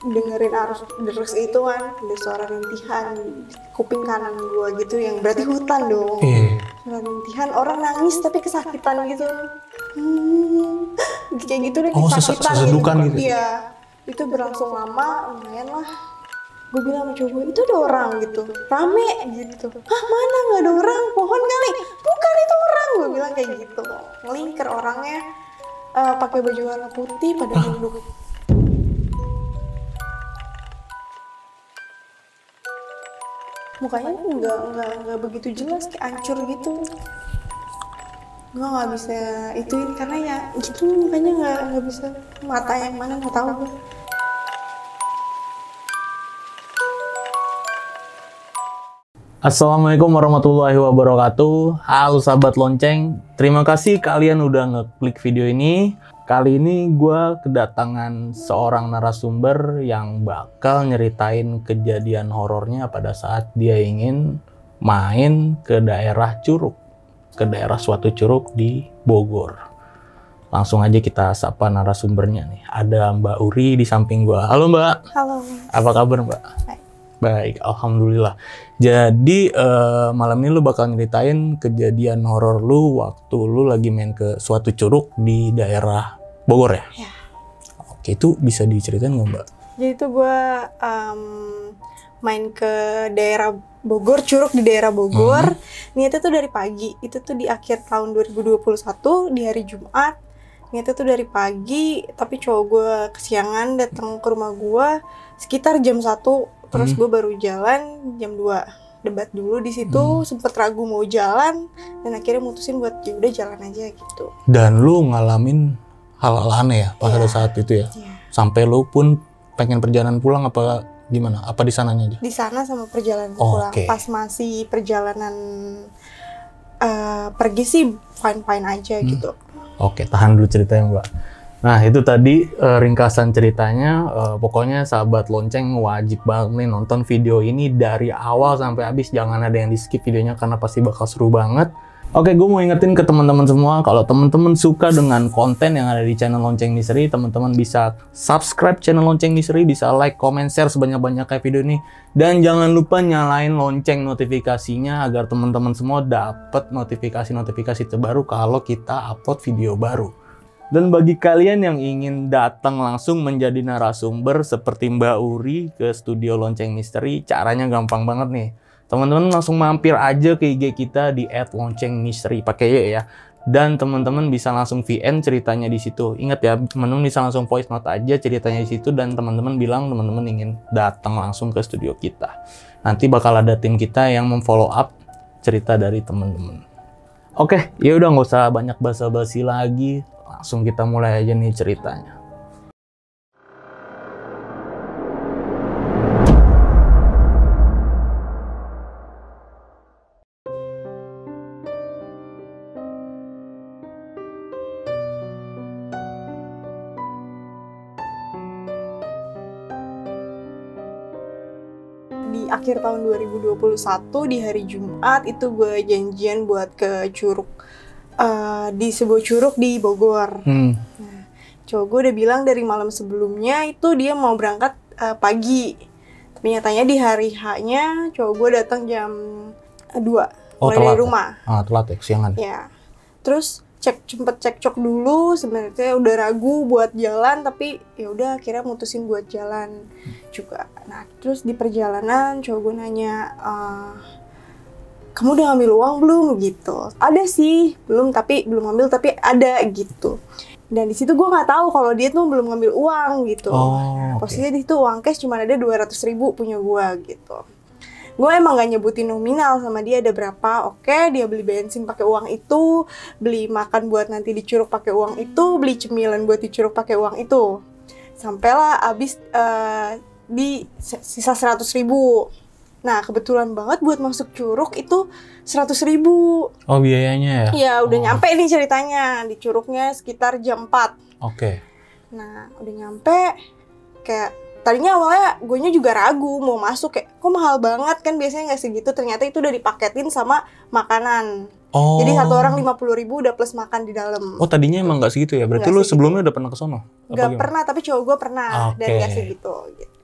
dengerin arus deres itu kan, ada suara rintihan di kuping kanan gue gitu, yang berarti hutan dong. Suara rintihan, orang nangis tapi kesakitan gitu. Kayak gitu deh, kesakitan gitu. Iya, itu berlangsung lama, lumayan lah. Gue bilang sama cowok gue, itu ada orang gitu, rame gitu. Hah, mana, nggak ada orang, pohon kali? Bukan, itu orang. Gue bilang kayak gitu. Ngelingker orangnya, pakai baju warna putih pada duduk. Mukanya nggak begitu jelas, kayak hancur gitu. Gue nggak bisa ituin karena ya gitu, mukanya nggak bisa, mata yang mana nggak tahu gue. Assalamualaikum warahmatullahi wabarakatuh. Halo sahabat lonceng, terima kasih kalian udah ngeklik video ini. Kali ini gue kedatangan seorang narasumber yang bakal nyeritain kejadian horornya pada saat dia ingin main ke daerah Curug, ke daerah suatu curug di Bogor. Langsung aja kita sapa narasumbernya nih. Ada Mbak Uri di samping gue. Halo Mbak. Halo. Apa kabar Mbak? Baik, alhamdulillah. Jadi malam ini lu bakal nyeritain kejadian horor lu waktu lu lagi main ke suatu curug di daerah Bogor ya? Ya. Oke, itu bisa diceritain nggak Mbak? Jadi itu gue main ke daerah Bogor, curug di daerah Bogor. Niatnya tuh dari pagi, itu tuh di akhir tahun 2021 di hari Jumat. Niatnya tuh dari pagi, tapi cowok gue kesiangan datang ke rumah gue sekitar jam 1. Terus gue baru jalan jam 2. Debat dulu di situ, sempet ragu mau jalan, dan akhirnya mutusin buat ya udah jalan aja gitu. Dan lu ngalamin hal-hal aneh ya pas ada saat itu ya? Sampai lu pun pengen perjalanan pulang apa gimana? Apa di sananya aja? Di sana sama perjalanan pulang. Pas masih perjalanan pergi sih fine-fine aja gitu. Oke, tahan dulu ceritanya Mbak. Nah itu tadi ringkasan ceritanya, pokoknya sahabat lonceng wajib banget nih nonton video ini dari awal sampai habis, jangan ada yang di skip videonya karena pasti bakal seru banget. Oke, gue mau ingetin ke teman-teman semua, kalau teman-teman suka dengan konten yang ada di channel Lonceng Misteri, teman-teman bisa subscribe channel Lonceng Misteri, bisa like, comment, share sebanyak-banyaknya video ini, dan jangan lupa nyalain lonceng notifikasinya agar teman-teman semua dapat notifikasi-notifikasi terbaru kalau kita upload video baru. Dan bagi kalian yang ingin datang langsung menjadi narasumber seperti Mbak Uri ke studio Lonceng Misteri, caranya gampang banget nih. Teman-teman langsung mampir aja ke IG kita di @loncengmisteri pakai Y ya. Dan teman-teman bisa langsung VN ceritanya di situ. Ingat ya, teman-teman bisa langsung voice note aja ceritanya di situ dan teman-teman bilang teman-teman ingin datang langsung ke studio kita. Nanti bakal ada tim kita yang memfollow up cerita dari teman-teman. Oke, ya udah nggak usah banyak basa-basi lagi. Langsung kita mulai aja nih ceritanya. Di akhir tahun 2021 di hari Jumat itu gue janjian buat ke curug, di sebuah curug di Bogor. Nah, cowok gue udah bilang dari malam sebelumnya itu dia mau berangkat pagi. Tapi nyatanya di hari H-nya cowok gue datang jam 2 mulai dari rumah. Telat ya, kesiangan. Ya. Terus sempet cekcok dulu, sebenarnya udah ragu buat jalan, tapi ya udah akhirnya mutusin buat jalan juga. Nah, terus di perjalanan cowok gue nanya, kamu udah ngambil uang belum gitu? Ada sih, belum ngambil tapi ada gitu. Dan di situ gue nggak tahu kalau dia tuh belum ngambil uang gitu. Posisinya di situ uang cash cuma ada 200.000 punya gue gitu. Gue emang gak nyebutin nominal sama dia ada berapa. Oke, dia beli bensin pakai uang itu, beli makan buat nanti di curug pakai uang itu, beli cemilan buat di curug pakai uang itu. Sampailah abis di sisa 100.000. Nah, kebetulan banget buat masuk curug itu 100.000. Oh, biayanya ya? Iya, udah nyampe nih ceritanya. Di curugnya sekitar jam 4. Oke. Nah, udah nyampe, kayak tadinya awalnya gue juga ragu mau masuk, kayak kok mahal banget kan biasanya nggak segitu. Ternyata itu udah dipaketin sama makanan. Jadi satu orang 50.000 udah plus makan di dalam. Oh, tadinya emang nggak segitu ya? Berarti lu sebelumnya udah pernah ke sono? Nggak pernah, tapi cowok gue pernah dan nggak segitu. Gitu.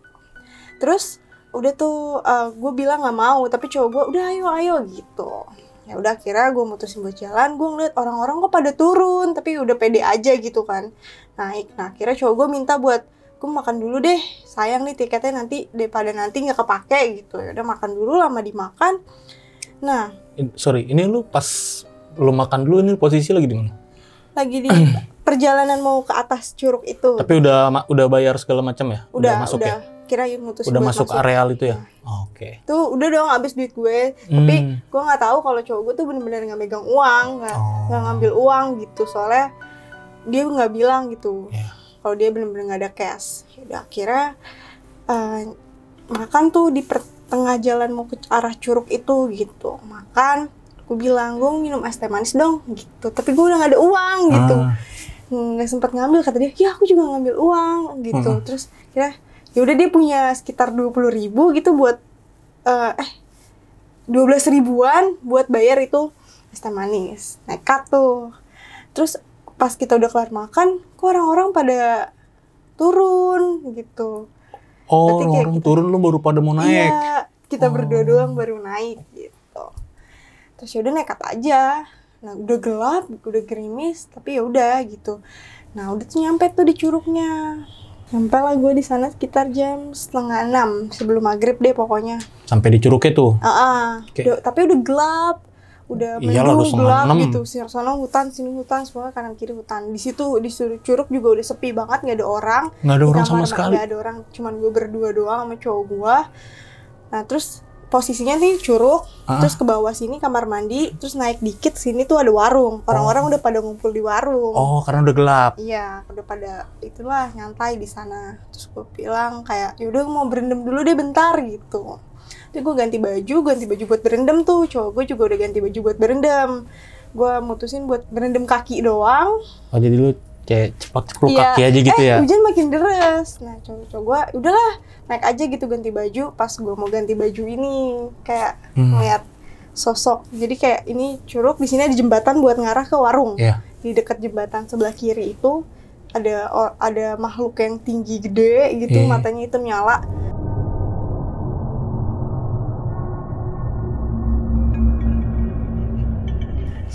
Terus udah tuh gue bilang nggak mau, tapi cowok gue udah ayo gitu. Ya udah akhirnya gue mutusin buat jalan. Gue ngeliat orang-orang kok pada turun tapi udah pede aja gitu kan, naik. Nah akhirnya cowok gue minta buat gue makan dulu deh, sayang nih tiketnya nanti daripada nanti nggak kepake gitu. Ya udah makan dulu, lama dimakan. Nah Sorry, ini lu pas lu makan dulu ini posisi lagi di mana? lagi di perjalanan mau ke atas curug itu. Tapi udah bayar segala macam ya? Udah masuk ya? Kirain mutusin Udah buat masuk areal itu ya? Oke. Tuh udah dong habis duit gue, tapi gue nggak tahu kalau cowok gue tuh bener-bener nggak megang uang, nggak ngambil uang gitu, soalnya dia nggak bilang gitu kalau dia bener-bener nggak ada cash. Udah akhirnya makan tuh di tengah jalan mau ke arah curug itu gitu, makan. Gue bilang gue minum es teh manis dong gitu, tapi gue udah nggak ada uang gitu, nggak sempat ngambil. Kata dia ya aku juga ngambil uang gitu. Terus kira ya udah dia punya sekitar 20.000 gitu buat 12.000-an buat bayar itu es teh manis. Nekat tuh. Terus pas kita udah kelar makan, kok orang-orang pada turun gitu. Oh, orang turun, lu baru pada mau naik. Iya, kita berdua doang baru naik gitu. Terus ya udah nekat aja. Nah udah gelap, udah gerimis, tapi ya udah gitu. Nah udah tuh nyampe tuh di curugnya. Sampai lah gue di sana sekitar jam 5:30 sebelum maghrib deh pokoknya. Sampai di curugnya tuh? Tapi udah gelap, udah mendung gelap gitu. Sana hutan, sini hutan, semua kanan kiri hutan. Di situ di curug juga udah sepi banget, nggak ada orang. Nggak ada orang sama sekali. Nggak ada orang, cuman gue berdua doang sama cowok gue. Nah terus posisinya nih curug, terus ke bawah sini kamar mandi, terus naik dikit sini tuh ada warung. Orang-orang udah pada ngumpul di warung. Oh, karena udah gelap. Iya, udah pada itulah nyantai di sana. Terus gue bilang kayak, yaudah mau berendam dulu deh bentar gitu. Terus gue ganti baju buat berendam tuh. Cowok gue juga udah ganti baju buat berendam. Gue mutusin buat berendam kaki doang. Oh, jadi lu kayak cepat kaki aja gitu ya? Hujan makin deras. Nah cowok gue udahlah naik aja gitu ganti baju. Pas gue mau ganti baju ini kayak ngeliat sosok. Jadi kayak ini curug, di sini ada jembatan buat ngarah ke warung. Di dekat jembatan sebelah kiri itu ada makhluk yang tinggi gede gitu, matanya hitam nyala.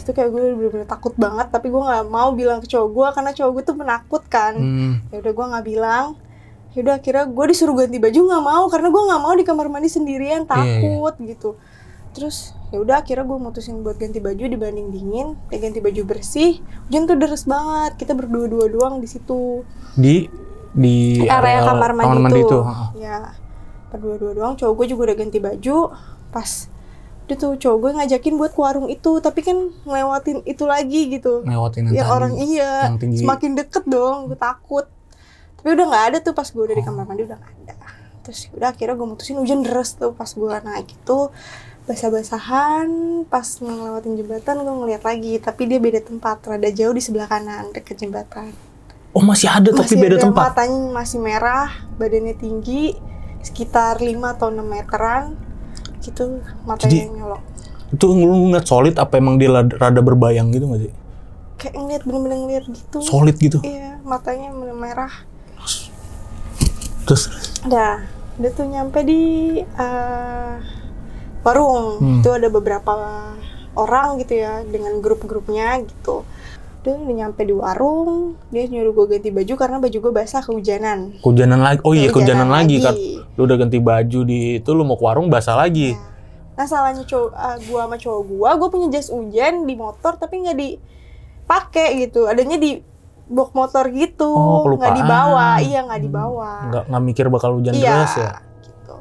Itu kayak gue bener-bener takut banget, tapi gue nggak mau bilang ke cowok gue karena cowok gue tuh penakut kan. Ya udah gue nggak bilang. Ya udah akhirnya gue disuruh ganti baju, nggak mau karena gue nggak mau di kamar mandi sendirian, takut gitu. Terus ya udah akhirnya gue mutusin buat ganti baju dibanding dingin, ganti baju bersih. Hujan tuh deres banget, kita berdua-dua doang di situ. Di area kamar mandi itu. Ya, berdua-dua doang. Cowok gue juga udah ganti baju. Pas dia tuh cowok gue ngajakin buat ke warung itu, tapi kan ngelewatin itu lagi gitu. Ngelewatin yang orang yang semakin deket dong, gue takut. Tapi udah nggak ada tuh pas gue udah di kamar mandi, udah nggak ada. Terus udah akhirnya gue mutusin, hujan deras tuh pas gue naik itu, basah-basahan. Pas ngelewatin jembatan gue ngeliat lagi, tapi dia beda tempat, rada jauh di sebelah kanan deket jembatan. Oh masih ada tapi beda tempat? Matanya masih merah, badannya tinggi, sekitar 5 atau 6 meteran gitu, matanya nyolok. Itu lu ngeliat solid apa emang dia rada berbayang gitu nggak sih? Kayak ngeliat, bener-bener ngeliat gitu. Solid gitu? Iya, matanya merah. Terus? Udah tuh nyampe di warung. Itu ada beberapa orang gitu ya, dengan grup-grupnya gitu. Udah nyampe di warung, dia nyuruh gue ganti baju karena baju gue basah kehujanan. Kehujanan lagi? Oh iya, kehujanan lagi kan. Lu udah ganti baju di itu, lu mau ke warung basah lagi. Nah salahnya gue sama cowok gue punya jas hujan di motor tapi nggak dipakai gitu. Adanya di box motor gitu, nggak dibawa. Iya, nggak dibawa. Nggak mikir bakal hujan deras ya? Gitu.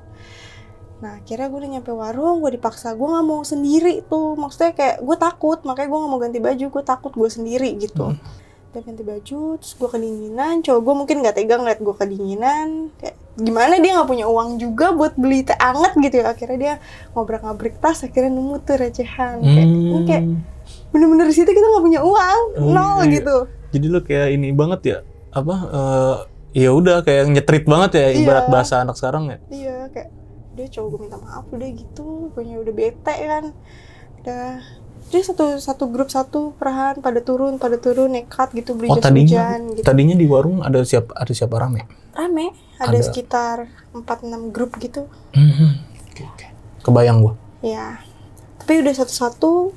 Nah akhirnya gue udah nyampe warung, gue dipaksa, gue nggak mau sendiri tuh. Maksudnya kayak gue takut, makanya gue nggak mau ganti baju, gue takut gue sendiri gitu. Udah ganti baju, terus gue kedinginan. Cowok gue mungkin nggak tegang liat gue kedinginan. Kayak gimana, dia nggak punya uang juga buat beli teh anget gitu ya. Akhirnya dia ngobrak-ngabrik tas, akhirnya nemu tuh recehan. Kayak bener-bener di situ kita nggak punya uang, nol gitu. Jadi lu kayak ini banget ya, ya udah kayak nyetrit banget ya, ibarat bahasa anak sekarang ya. Iya, kayak dia cowok gue minta maaf udah gitu, pokoknya udah bete kan. Udah Jadi satu grup satu perlahan pada turun nekat gitu beli Oh jas hujan gitu. tadinya di warung ada siapa rame? Rame, ada sekitar 4-6 grup gitu. Oke. Kebayang gua. Ya, tapi udah satu-satu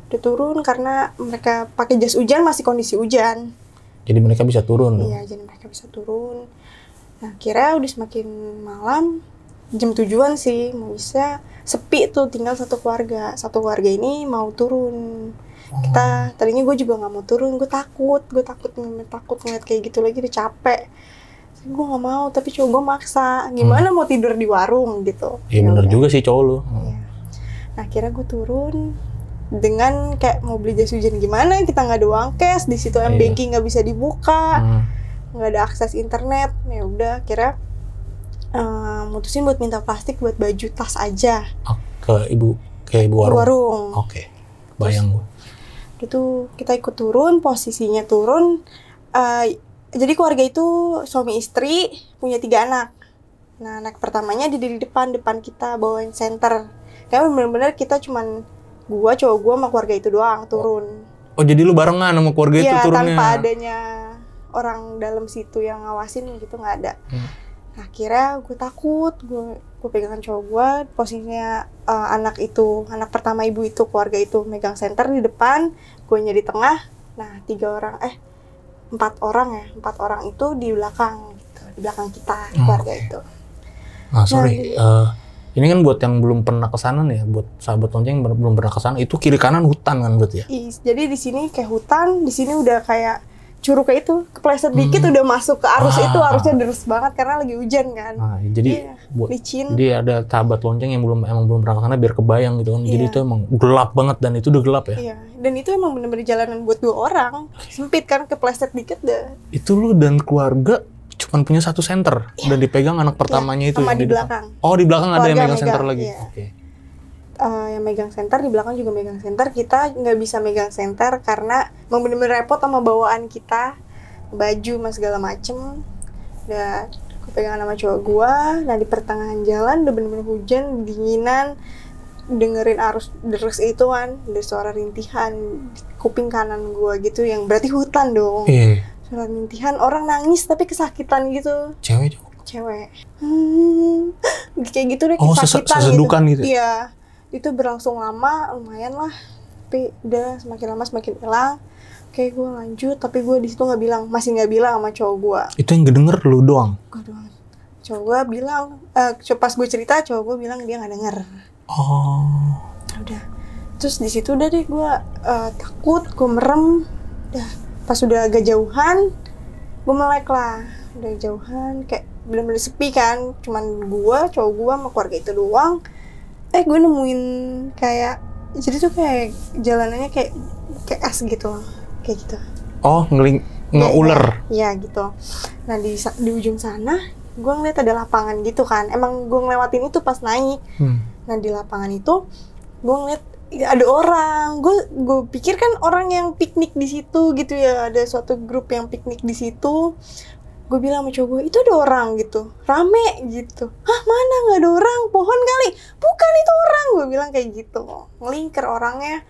udah turun karena mereka pakai jas hujan masih kondisi hujan. Jadi mereka bisa turun. Iya, jadi mereka bisa turun. Nah, kira udah semakin malam, jam 7-an sih, mau bisa sepi tuh, tinggal satu keluarga. Satu keluarga ini mau turun. Tadinya gue juga nggak mau turun, gue takut ngeliat kayak gitu lagi, udah capek. Gue nggak mau, tapi cowok gue maksa. Gimana mau tidur di warung gitu? Iya bener juga sih cowok lu. Iya. Nah, kira gue turun dengan kayak mau beli jas hujan gimana? Kita nggak ada uang cash, di situ M-banking nggak bisa dibuka, nggak ada akses internet. Ya udah, kira mutusin buat minta plastik buat baju tas aja. Ke ibu warung. Oke. Bayang gue. Itu kita ikut turun, posisinya turun. Jadi keluarga itu suami istri punya 3 anak. Nah, anak pertamanya di depan kita bawain senter. Karena bener-bener kita cuman cowok gua sama keluarga itu doang turun. Oh jadi lu barengan sama keluarga itu turunnya? Iya, tanpa adanya orang dalam situ yang ngawasin gitu, nggak ada. Akhirnya gue takut, gue pegangan cowok gue, posisinya anak pertama ibu itu, keluarga itu megang senter di depan, gue di tengah. Nah 4 orang itu di belakang gitu, di belakang kita, keluarga itu. Ini kan buat yang belum pernah kesana nih ya, buat sahabat lonceng yang belum pernah kesana, itu kiri kanan hutan kan berarti ya? Jadi di sini kayak hutan, di sini udah kayak curug kayak itu, kepleset dikit udah masuk ke arus itu, arusnya deras banget karena lagi hujan kan. Jadi licin. Jadi ada sahabat lonceng yang belum pernah kesana biar kebayang gitu kan. Jadi itu emang gelap banget dan itu udah gelap ya. Iya. Dan itu emang bener-bener jalanan buat 2 orang. Sempit kan, kepleset dikit dah. Itu lu dan keluarga cuma punya satu senter dan dipegang anak pertamanya itu sama yang di belakang. Oh, di belakang ada yang megang senter megang, lagi. Iya. Oke. Yang megang senter, di belakang juga megang senter. Kita nggak bisa megang senter karena emang bener-bener repot sama bawaan kita, baju sama segala macem. Udah gue pegang sama cowok gue. Nah di pertengahan jalan udah bener-bener hujan, dinginan, dengerin arus deras itu kan, ada suara rintihan di kuping kanan gue gitu, yang berarti hutan dong. Suara rintihan, orang nangis tapi kesakitan gitu. Cewek. Kayak gitu deh, kesakitan sesedukan gitu. Iya. Itu berlangsung lama, lumayan lah. Tapi udah semakin lama semakin hilang. Kayak gue lanjut, tapi gue di situ masih nggak bilang sama cowok gue. Itu yang denger lu doang? Gue doang. Cowok gue bilang, pas gue cerita cowok gue bilang dia nggak denger. Oh. Udah. Terus di situ udah deh gue takut, gue merem. Udah. Pas udah agak jauhan, gue melek lah. Udah jauhan, kayak bener-bener sepi kan. Cuman gue, cowok gue sama keluarga itu doang. Gue nemuin kayak, jadi tuh kayak jalanannya kayak es gitu loh. Kayak gitu. Oh, ngeuler. Iya gitu. Nah di ujung sana, gue ngeliat ada lapangan gitu kan. Emang gue ngelewatin itu pas naik. Nah di lapangan itu, gue ngeliat ada orang. Gue pikir kan orang yang piknik di situ gitu ya. Ada suatu grup yang piknik di situ. Gue bilang sama cowok gue, itu ada orang gitu, rame gitu. Hah, mana nggak ada orang? Pohon kali? Bukan, itu orang. Gue bilang kayak gitu. Ngelingker orangnya,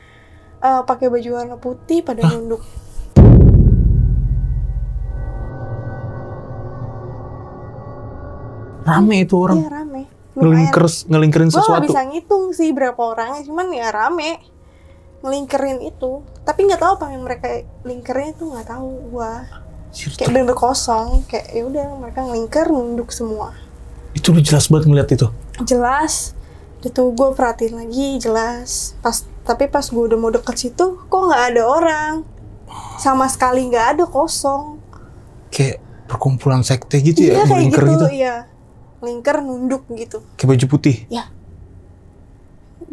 pakai baju warna putih, pada nunduk. Rame itu orang? Iya, rame. Ngelingkerin sesuatu? Gue gak bisa ngitung sih berapa orangnya, cuman ya rame. Ngelingkerin itu. Tapi nggak tahu apa yang mereka lingkerin itu, nggak tahu gue. Kayak bener kosong, kayak ya udah mereka ngelingker, nunduk semua. Itu lu jelas banget ngeliat itu? Jelas. Itu gue perhatiin lagi, jelas. Tapi pas gue udah mau deket situ, kok nggak ada orang. Sama sekali nggak ada, kosong. Kayak perkumpulan sekte gitu ya? Iya kayak gitu, iya. Lingker, nunduk gitu. Kayak baju putih? Iya.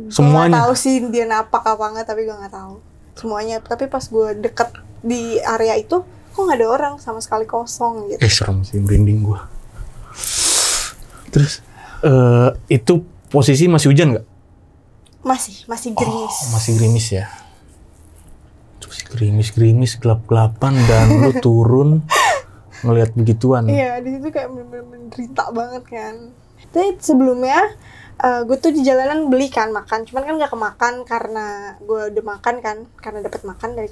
Semuanya? Gue gak tahu sih dia napak apa enggak, tapi gue gak tahu. Semuanya, tapi pas gue deket di area itu, kok nggak ada orang, sama sekali kosong gitu. Serem sih, merinding gue. Terus itu posisi masih hujan nggak? Masih gerimis. Oh, masih gerimis ya. Terus gerimis, gelap-gelapan dan lu turun ngelihat begituan. Iya, di situ kayak bener-bener menderita banget kan. Tapi sebelumnya gue tuh di jalanan beli kan makan, cuman kan nggak kemakan karena gue udah makan kan, karena dapat makan dari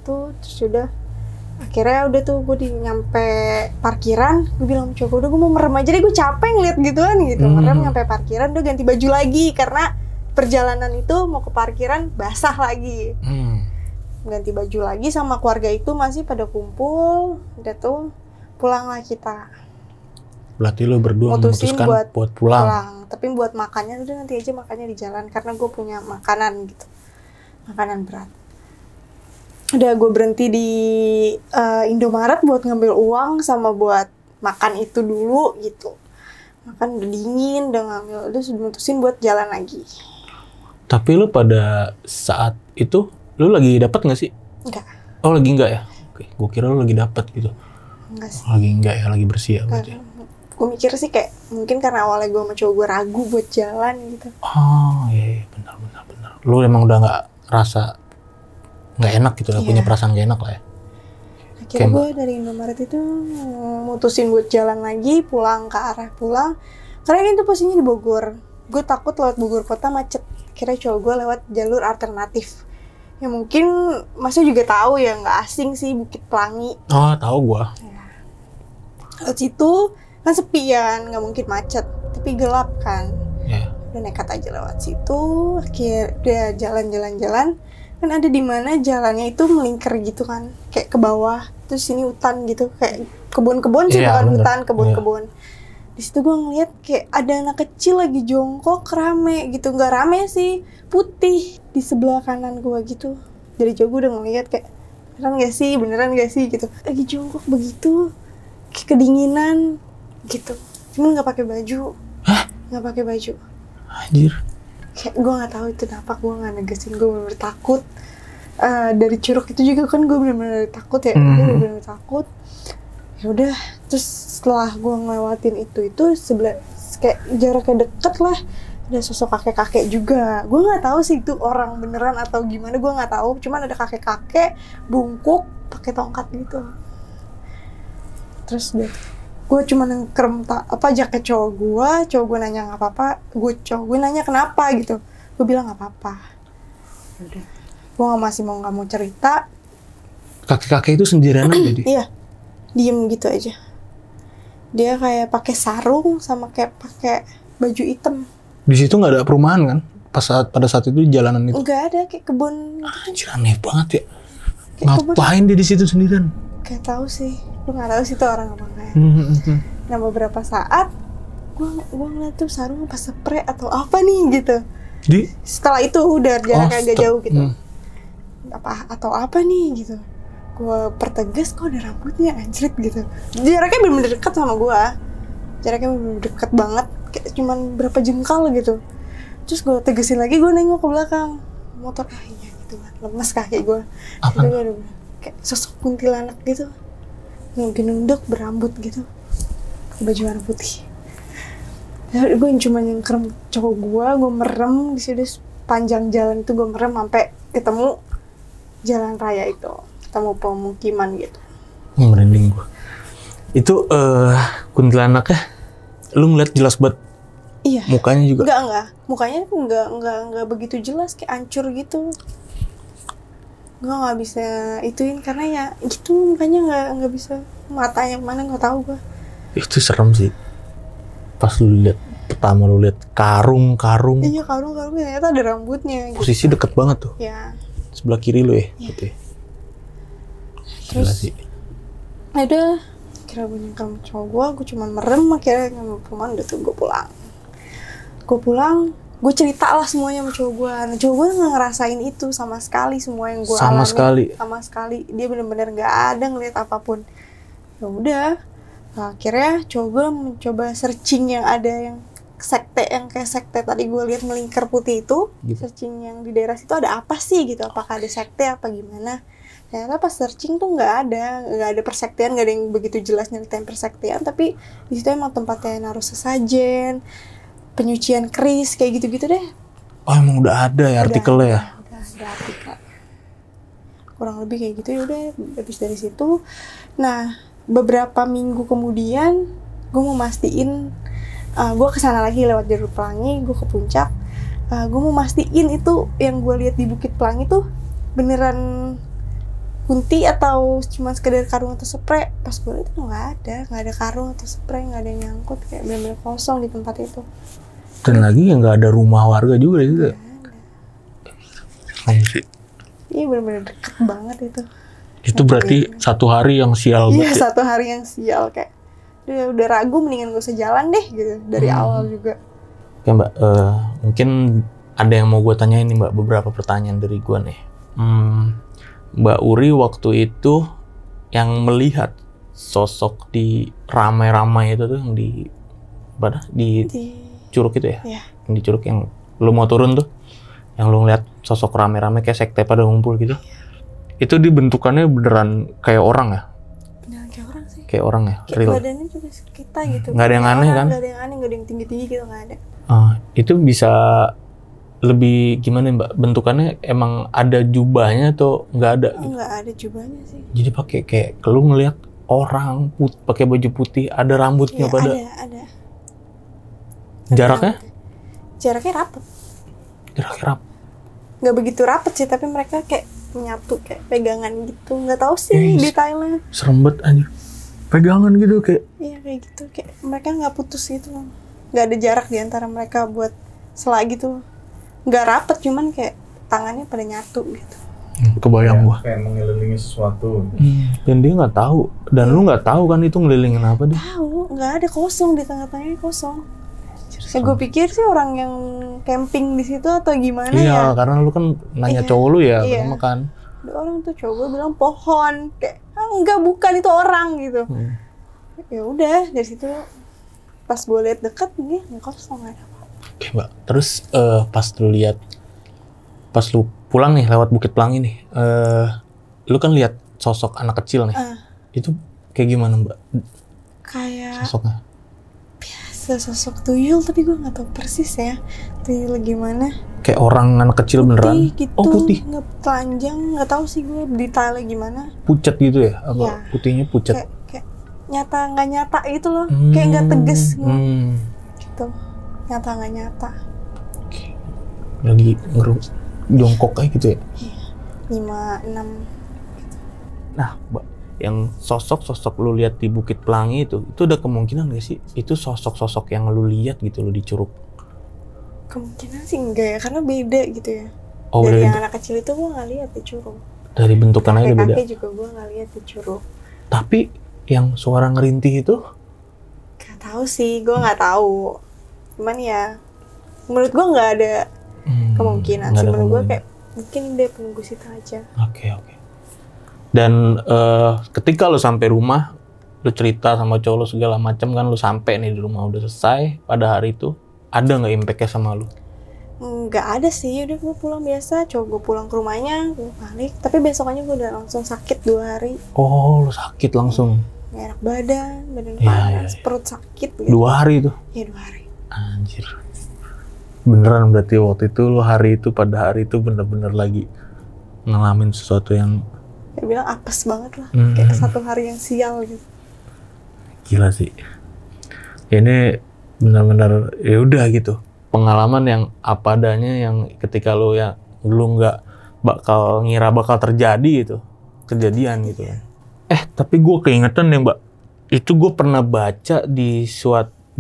tuh. Terus udah akhirnya udah tuh gue nyampe parkiran, gue bilang coba udah gue mau merem aja deh, gue capek ngeliat gituan gitu. Merem nyampe parkiran, udah ganti baju lagi karena perjalanan itu mau ke parkiran basah lagi. Ganti baju lagi sama keluarga itu masih pada kumpul, udah tuh pulanglah kita. Berarti lo berdua memutuskan buat pulang. Tapi buat makannya udah nanti aja makannya di jalan karena gue punya makanan gitu, makanan berat. Udah gue berhenti di Indomaret buat ngambil uang sama buat makan itu dulu gitu. Makan udah dingin, udah ngambil, udah mutusin buat jalan lagi. Tapi lo pada saat itu lo lagi dapat nggak sih? Enggak. Oh lagi enggak ya? Oke, gue kira lo lagi dapat gitu. Enggak sih. Lagi enggak ya, lagi bersih ya berarti. Gue mikir sih kayak mungkin karena awalnya gue sama cowok gue ragu buat jalan gitu. Oh iya, benar. Lo emang udah nggak rasa nggak enak gitu ya, punya perasaan nggak enak lah ya. Akhirnya gue dari Indomaret itu mutusin buat jalan lagi, pulang ke arah pulang. Karena itu posisinya di Bogor. Gue takut lewat Bogor kota macet. Akhirnya cowok gue lewat jalur alternatif. Ya mungkin Masnya juga tahu ya, nggak asing sih Bukit Pelangi. Oh tahu gue. Ya. Lewat situ kan sepian, nggak mungkin macet, tapi gelap kan. Yeah. Udah nekat aja lewat situ. Akhirnya jalan-jalan. Kan ada di mana jalannya itu melingkar gitu kan, kayak ke bawah. Terus sini hutan gitu, kayak kebun-kebun sih, bukan bener. Hutan, kebun-kebun. Di situ gue ngeliat kayak ada anak kecil lagi jongkok rame gitu, nggak rame sih, putih di sebelah kanan gue gitu. Dari jauh gue udah ngeliat kayak beneran gak sih gitu, lagi jongkok begitu, kayak kedinginan gitu. Cuman nggak pakai baju. Hah? Nggak pakai baju. Anjir. Kayak gue nggak tahu itu kenapa gue nggak negesin, gue bener-bener takut. Dari Curug itu juga kan gue bener-bener takut ya, gue bener-bener takut. Ya udah, terus setelah gue ngelewatin itu sebelah kayak jaraknya deket lah, ada sosok kakek-kakek juga. Gue nggak tahu sih itu orang beneran atau gimana, gue nggak tahu. Cuman ada kakek-kakek bungkuk pakai tongkat gitu. Terus gue cuma nengkrem jaket cowok gue nanya nggak apa-apa, cowok gue nanya kenapa gitu, gue bilang nggak apa-apa. Udah, gue nggak mau cerita. Kakek-kakek itu sendirian aja dia? Iya, diem gitu aja. Dia kayak pakai sarung sama kayak pakai baju hitam. Di situ nggak ada perumahan kan? Pada saat itu jalanan itu? Nggak ada, kayak kebun. Anjir, aneh banget ya. Kayak ngapain kebun. Dia di situ sendirian? Kayak tahu sih. Gue nggak tahu sih itu orang apa enggak. Nah beberapa saat gue ngeliat tuh sarung apa spray atau apa nih gitu. Setelah itu udah jaraknya agak jauh gitu. Apa nih gitu. Gue pertegas, kok ada rambutnya anjrit gitu. Jaraknya bener-bener deket sama gue. Jaraknya bener-bener deket banget, kayak cuman berapa jengkal gitu. Terus gue tegesin lagi, gue nengok ke belakang. Motor iya gitu kan, lemes kaki gue. Itu kayak sosok kuntilanak gitu. Nunduk berambut gitu, baju warna putih. Gue cuma nyengkrem cowok gue merem di situ panjang jalan itu, gue merem sampai ketemu jalan raya itu, ketemu pemukiman gitu. Merinding gue. Itu kuntilanaknya, lu ngeliat jelas banget? Iya. Mukanya juga? Enggak. Mukanya enggak begitu jelas, kayak hancur gitu. Gue nggak bisa ituin karena ya gitu mukanya nggak bisa, matanya mana nggak tahu gue. Itu serem sih pas lu lihat pertama, lu lihat karung. Iya, karung ternyata ada rambutnya gitu. Posisi deket banget tuh ya, sebelah kiri lu ya, ya. Gitu ya. Terus ada kira gue nyengkam cowok gue cuma merem. Akhirnya perumahan udah tuh gue pulang, gue cerita lah semuanya sama cowok gue. Nah, cowok gue nggak ngerasain itu sama sekali, semua yang gue alami sama sekali. Dia benar-benar nggak ada ngeliat apapun. Ya udah, akhirnya cowok gue mencoba searching yang ada yang kayak sekte tadi gue lihat melingkar putih itu gitu. Searching yang di daerah situ ada apa sih gitu, apakah ada sekte apa gimana. Ternyata pas searching tuh nggak ada persektian, nggak ada yang begitu jelas nyeritain persektian, tapi di situ emang tempatnya naruh sesajen, penyucian keris, kayak gitu-gitu deh. Oh emang udah ada ya artikelnya ya? Udah ada artikel. Kurang lebih kayak gitu. Ya udah, habis dari situ. Nah, beberapa minggu kemudian gue mau mastiin gue kesana lagi lewat jalur Pelangi, gue ke puncak. Gue mau mastiin itu yang gue lihat di Bukit Pelangi tuh beneran kunti atau cuma sekedar karung atau spray. Pas gue lihat tuh nggak ada karung atau spray, nggak ada yang nyangkut, kayak bener-bener kosong di tempat itu. Dan lagi ya nggak ada rumah warga juga di situ. Iya bener-bener deket banget itu. Itu berarti satu hari yang sial Iya, banget. satu hari yang sial, kayak udah ragu, mendingan gue sejalan deh gitu dari awal juga. Oke Mbak, mungkin ada yang mau gue tanyain nih Mbak, beberapa pertanyaan dari gue nih. Mbak Uri waktu itu yang melihat sosok di ramai-ramai itu tuh yang di Curug itu ya? Iya. Yang di Curug yang lu mau turun tuh, yang lu ngeliat sosok rame-rame kayak sekte pada ngumpul gitu. Itu dibentukannya beneran kayak orang ya? Beneran kayak orang sih. Kayak orang ya? Kayak Real. badannya juga kita gitu. Nggak ada yang aneh kan? Nggak ada yang aneh, nggak ada yang tinggi-tinggi gitu, nggak ada. Itu bisa lebih gimana Mbak? Bentukannya emang ada jubahnya atau nggak ada? Nggak ada jubahnya sih. Jadi pakai kayak lu ngelihat orang pakai baju putih, ada rambutnya Iya, pada. ada. Jaraknya? Jaraknya rapet. Jaraknya rapet. Nggak begitu rapet sih, tapi mereka kayak menyatu, kayak pegangan gitu. Nggak tahu sih detailnya. Serem banget anjir. Pegangan gitu kayak. Iya kayak gitu, kayak mereka nggak putus gitu. Nggak ada jarak di antara mereka buat sela gitu. Nggak rapet, cuman kayak tangannya pada nyatu gitu. Kebayang gua. Kayak mengelilingi sesuatu. Dan dia nggak tahu, dan lu nggak tahu kan itu ngelilingin apa dia. Tahu, nggak ada, kosong di tengah-tengahnya, kosong. Ya gue pikir sih orang yang camping di situ atau gimana Iya, ya. karena lu kan nanya Iya, cowok lu ya, iya. pertama kan. Ada orang tuh, cowok gue bilang pohon, kayak enggak, bukan, itu orang gitu. Ya udah dari situ pas gue lihat dekat nih kosong, nggak ada apa-apa. Oke Mbak, terus pas lu pulang nih lewat Bukit Pelangi nih, lu kan lihat sosok anak kecil nih. Itu kayak gimana Mbak? Kayak Sosoknya? sosok tuyul, tapi gue nggak tahu persis ya tuyul gimana. Kayak orang anak kecil beneran? Gitu, Oh putih? nggak telanjang, nggak tahu sih gue detailnya gimana. Pucat gitu ya? Apa Iya. putihnya pucat? Kayak nyata nggak nyata gitu loh, kayak nggak tegas gitu, nyata nggak nyata. Lagi jongkok kayak gitu ya? 5, 6. Nah Mbak, yang sosok lu lihat di Bukit Pelangi itu ada kemungkinan nggak sih itu sosok-sosok yang lu lihat gitu lo di Curug? Kemungkinan sih enggak ya, karena beda gitu ya. Oh, dari beda. yang anak kecil itu gue nggak lihat di Curug. Dari bentukan aja beda. Kakek juga gue nggak lihat di Curug. Tapi yang suara ngerintih itu? Gak tahu sih, gue nggak tahu. Cuman ya, menurut gue nggak ada kemungkinan sih. Menurut gue kayak mungkin dia penunggu situ aja. Oke. Dan ketika lu sampai rumah, lu cerita sama cowok lu segala macam kan, lu sampai nih di rumah udah selesai pada hari itu, ada nggak impact-nya sama lu? Nggak ada sih, udah gue pulang biasa. Coba gue pulang ke rumahnya, gue balik. Tapi besokannya gue udah langsung sakit 2 hari. Oh, lu sakit langsung? Nggak enak badan Iya, panas, iya. perut sakit gitu. 2 hari tuh? Iya 2 hari. Anjir. Beneran berarti waktu itu lu pada hari itu bener-bener lagi ngalamin sesuatu yang Dia bilang apes banget lah, kayak 1 hari yang sial gitu. gila sih. Ini benar-benar ya udah gitu. Pengalaman yang apa adanya, yang ketika lu nggak ngira bakal terjadi gitu. Kejadian gitu kan. Tapi gue keingetan nih Mbak. Itu gue pernah baca di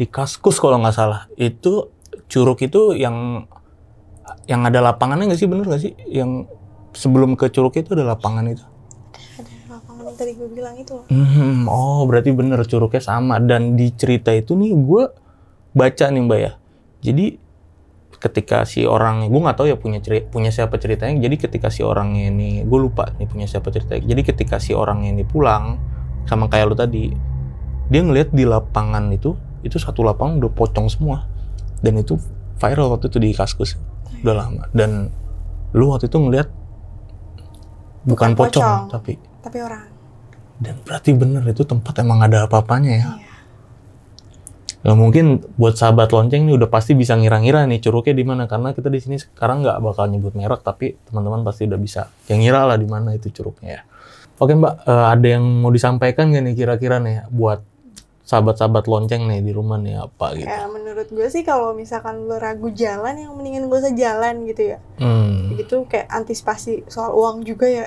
Kaskus kalau nggak salah. Itu Curug itu yang ada lapangannya nggak sih, bener nggak sih? Yang sebelum ke Curug itu ada lapangan itu? Ada lapangan yang tadi gue bilang itu loh. Oh, berarti bener Curugnya sama. Dan di cerita itu nih gue baca nih Mbak ya. Jadi ketika si orang, gue nggak tahu ya punya siapa ceritanya. Jadi ketika si orangnya ini, gue lupa nih punya siapa ceritanya. Jadi ketika si orangnya ini pulang, sama kayak lu tadi, dia ngelihat di lapangan itu satu lapangan udah pocong semua. Dan itu viral waktu itu di Kaskus. Udah lama. Dan lu waktu itu ngelihat bukan pocong, tapi orang. Dan berarti bener itu tempat emang ada apa-apanya ya. Iya. Ya mungkin buat sahabat lonceng nih udah pasti bisa ngira-ngira nih Curugnya di mana, karena kita di sini sekarang nggak bakal nyebut merek, tapi teman-teman pasti udah bisa yang ngira lah di mana itu Curugnya ya. Oke Mbak, ada yang mau disampaikan nggak nih kira-kira nih buat sahabat-sahabat lonceng nih di rumah nih apa gitu? Ya menurut gue sih kalau misalkan lo ragu jalan, yang mendingan gak usah jalan gitu ya. Gitu kayak antisipasi soal uang juga ya.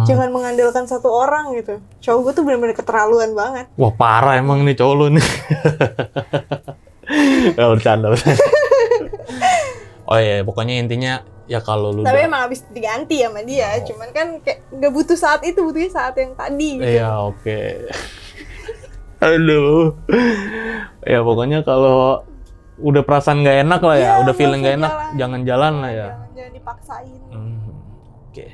Jangan mengandalkan satu orang gitu. Cowok gue tuh bener-bener keterlaluan banget. Wah parah emang nih cowok lu nih. Ya bercanda. Oh iya, pokoknya intinya ya kalau lu tapi emang habis diganti sama dia, cuman kan kayak nggak butuh saat itu, butuhnya saat yang tadi gitu. Iya, oke. Aduh. Ya pokoknya kalau udah perasaan nggak enak lah ya, udah feeling nggak enak, jangan jalan lah ya. Jangan dipaksain. Oke.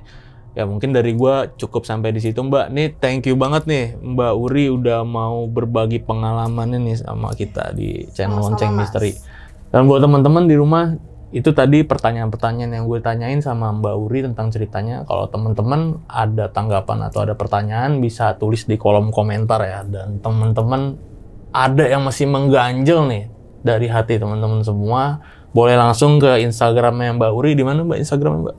Ya mungkin dari gua cukup sampai di situ, Mbak. Nih thank you banget nih Mbak Uri udah mau berbagi pengalamannya nih sama kita di channel Lonceng Misteri. Dan buat teman-teman di rumah, itu tadi pertanyaan-pertanyaan yang gue tanyain sama Mbak Uri tentang ceritanya. Kalau teman-teman ada tanggapan atau ada pertanyaan, bisa tulis di kolom komentar ya. Dan teman-teman ada yang masih mengganjel nih dari hati teman-teman semua, boleh langsung ke Instagramnya Mbak Uri. Di mana Mbak Instagramnya Mbak?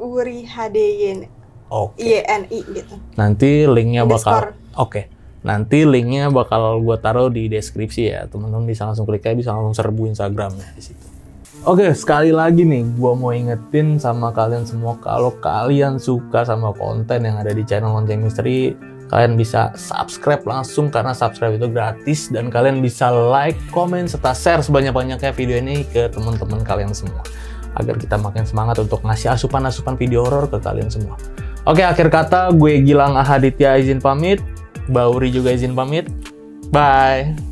@urihdyn. Oke. YNI gitu. Nanti linknya bakal. Underscore. Nanti linknya bakal gue taruh di deskripsi ya. Teman-teman bisa langsung klik aja, bisa langsung serbu Instagramnya di situ. Oke, sekali lagi nih, gue mau ingetin sama kalian semua, kalau kalian suka sama konten yang ada di channel Lonceng Misteri, kalian bisa subscribe langsung karena subscribe itu gratis, dan kalian bisa like, komen, serta share sebanyak-banyaknya video ini ke teman-teman kalian semua, agar kita makin semangat untuk ngasih asupan-asupan video horor ke kalian semua. Oke, akhir kata gue Gilang Ahaditya izin pamit, Mbak Uri juga izin pamit. Bye!